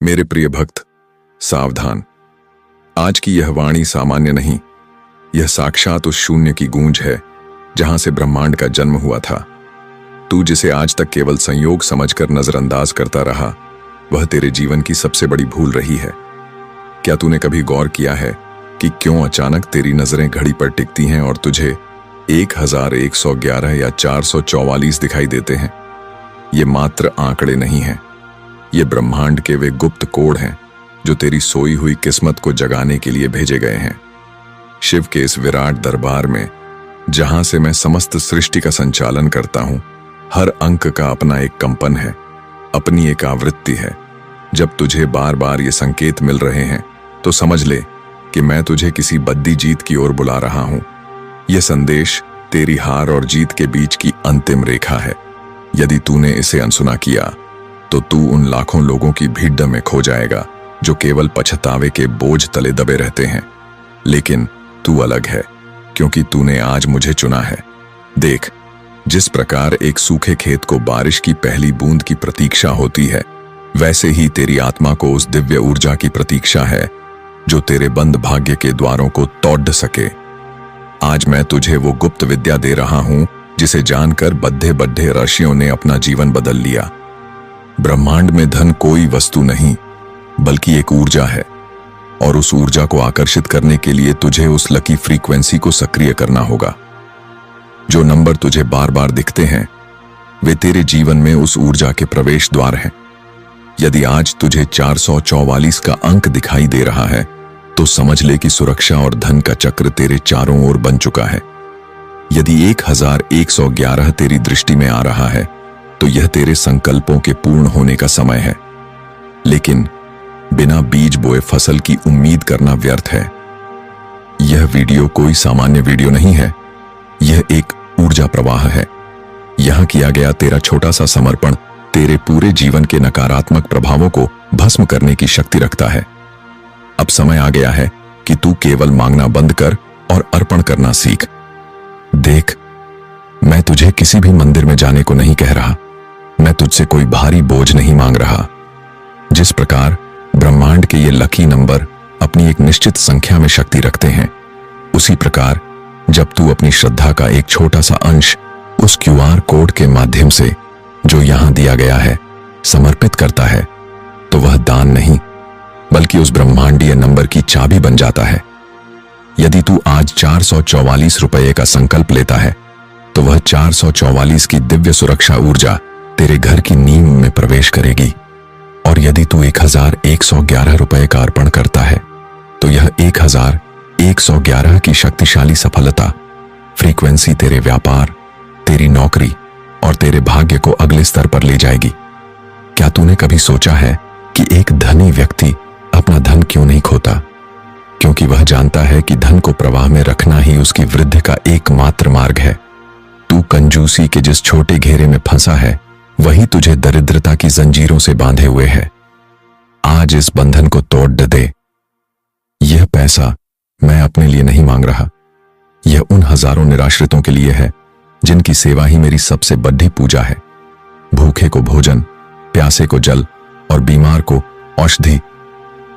मेरे प्रिय भक्त, सावधान। आज की यह वाणी सामान्य नहीं, यह साक्षात उस शून्य की गूंज है जहां से ब्रह्मांड का जन्म हुआ था। तू जिसे आज तक केवल संयोग समझकर नजरअंदाज करता रहा, वह तेरे जीवन की सबसे बड़ी भूल रही है। क्या तूने कभी गौर किया है कि क्यों अचानक तेरी नजरें घड़ी पर टिकती हैं और तुझे 1111 या 444 दिखाई देते हैं? ये मात्र आंकड़े नहीं हैं, ये ब्रह्मांड के वे गुप्त कोड हैं जो तेरी सोई हुई किस्मत को जगाने के लिए भेजे गए हैं। शिव के इस विराट दरबार में, जहां से मैं समस्त सृष्टि का संचालन करता हूं, हर अंक का अपना एक कंपन है, अपनी एक आवृत्ति है। जब तुझे बार बार ये संकेत मिल रहे हैं तो समझ ले कि मैं तुझे किसी बद्दी जीत की ओर बुला रहा हूं। यह संदेश तेरी हार और जीत के बीच की अंतिम रेखा है। यदि तूने इसे अनसुना किया तो तू उन लाखों लोगों की भीड़ में खो जाएगा जो केवल पछतावे के बोझ तले दबे रहते हैं। लेकिन तू अलग है, क्योंकि तूने आज मुझे चुना है। देख, जिस प्रकार एक सूखे खेत को बारिश की पहली बूंद की प्रतीक्षा होती है, वैसे ही तेरी आत्मा को उस दिव्य ऊर्जा की प्रतीक्षा है जो तेरे बंद भाग्य के द्वारों को तोड़ सके। आज मैं तुझे वो गुप्त विद्या दे रहा हूं जिसे जानकर बद्धे बद्धे ऋषियों ने अपना जीवन बदल लिया। ब्रह्मांड में धन कोई वस्तु नहीं, बल्कि एक ऊर्जा है, और उस ऊर्जा को आकर्षित करने के लिए तुझे उस लकी फ्रीक्वेंसी को सक्रिय करना होगा। जो नंबर तुझे बार बार दिखते हैं, वे तेरे जीवन में उस ऊर्जा के प्रवेश द्वार हैं। यदि आज तुझे 444 का अंक दिखाई दे रहा है, तो समझ ले कि सुरक्षा और धन का चक्र तेरे चारों ओर बन चुका है। यदि 1111 तेरी दृष्टि में आ रहा है, तो यह तेरे संकल्पों के पूर्ण होने का समय है। लेकिन बिना बीज बोए फसल की उम्मीद करना व्यर्थ है। यह वीडियो कोई सामान्य वीडियो नहीं है, यह एक ऊर्जा प्रवाह है। यहां किया गया तेरा छोटा सा समर्पण तेरे पूरे जीवन के नकारात्मक प्रभावों को भस्म करने की शक्ति रखता है। अब समय आ गया है कि तू केवल मांगना बंद कर और अर्पण करना सीख। देख, मैं तुझे किसी भी मंदिर में जाने को नहीं कह रहा, मैं तुझसे कोई भारी बोझ नहीं मांग रहा। जिस प्रकार ब्रह्मांड के ये लकी नंबर अपनी एक निश्चित संख्या में शक्ति रखते हैं, उसी प्रकार जब तू अपनी श्रद्धा का एक छोटा सा अंश उस QR कोड के माध्यम से, जो यहां दिया गया है, समर्पित करता है, तो वह दान नहीं, बल्कि उस ब्रह्मांडीय नंबर की चाबी बन जाता है। यदि तू आज 444 रुपये का संकल्प लेता है, तो वह 444 की दिव्य सुरक्षा ऊर्जा तेरे घर की नींव में प्रवेश करेगी। और यदि तू 1111 रुपये का अर्पण करता है, तो यह 1111 की शक्तिशाली सफलता फ्रीक्वेंसी तेरे व्यापार, तेरी नौकरी और तेरे भाग्य को अगले स्तर पर ले जाएगी। क्या तूने कभी सोचा है कि एक धनी व्यक्ति अपना धन क्यों नहीं खोता? क्योंकि वह जानता है कि धन को प्रवाह में रखना ही उसकी वृद्धि का एकमात्र मार्ग है। तू कंजूसी के जिस छोटे घेरे में फंसा है, वही तुझे दरिद्रता की जंजीरों से बांधे हुए है। आज इस बंधन को तोड़ दे। यह पैसा मैं अपने लिए नहीं मांग रहा, यह उन हजारों निराश्रितों के लिए है जिनकी सेवा ही मेरी सबसे बड़ी पूजा है। भूखे को भोजन, प्यासे को जल और बीमार को औषधि।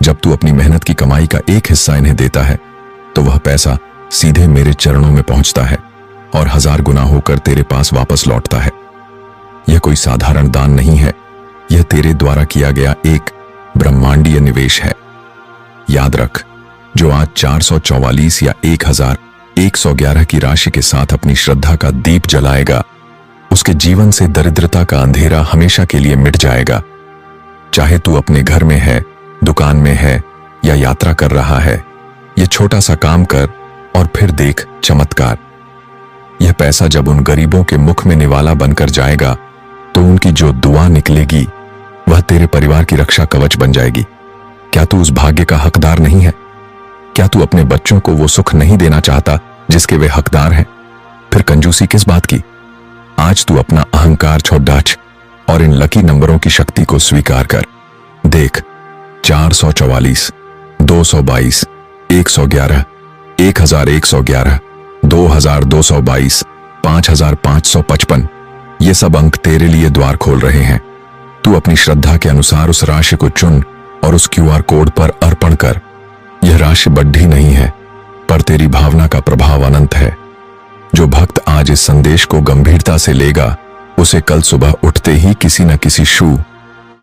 जब तू अपनी मेहनत की कमाई का एक हिस्सा इन्हें देता है, तो वह पैसा सीधे मेरे चरणों में पहुंचता है और 1000 गुना होकर तेरे पास वापस लौटता है। यह कोई साधारण दान नहीं है, यह तेरे द्वारा किया गया एक ब्रह्मांडीय निवेश है। याद रख, जो आज 444 या 1111 की राशि के साथ अपनी श्रद्धा का दीप जलाएगा, उसके जीवन से दरिद्रता का अंधेरा हमेशा के लिए मिट जाएगा। चाहे तू अपने घर में है, दुकान में है या यात्रा कर रहा है, यह छोटा सा काम कर और फिर देख चमत्कार। यह पैसा जब उन गरीबों के मुख में निवाला बनकर जाएगा, तो उनकी जो दुआ निकलेगी, वह तेरे परिवार की रक्षा कवच बन जाएगी। क्या तू उस भाग्य का हकदार नहीं है? क्या तू अपने बच्चों को वो सुख नहीं देना चाहता जिसके वे हकदार हैं? फिर कंजूसी किस बात की? आज तू अपना अहंकार छोड़ डाच और इन लकी नंबरों की शक्ति को स्वीकार कर। देख, 444, 222, 111, 1111, 2222, 5555, ये सब अंक तेरे लिए द्वार खोल रहे हैं। तू अपनी श्रद्धा के अनुसार उस राशि को चुन और उस क्यूआर कोड पर अर्पण कर। यह राशि बढ़ी नहीं है, पर तेरी भावना का प्रभाव अनंत है। जो भक्त आज इस संदेश को गंभीरता से लेगा, उसे कल सुबह उठते ही किसी न किसी शुभ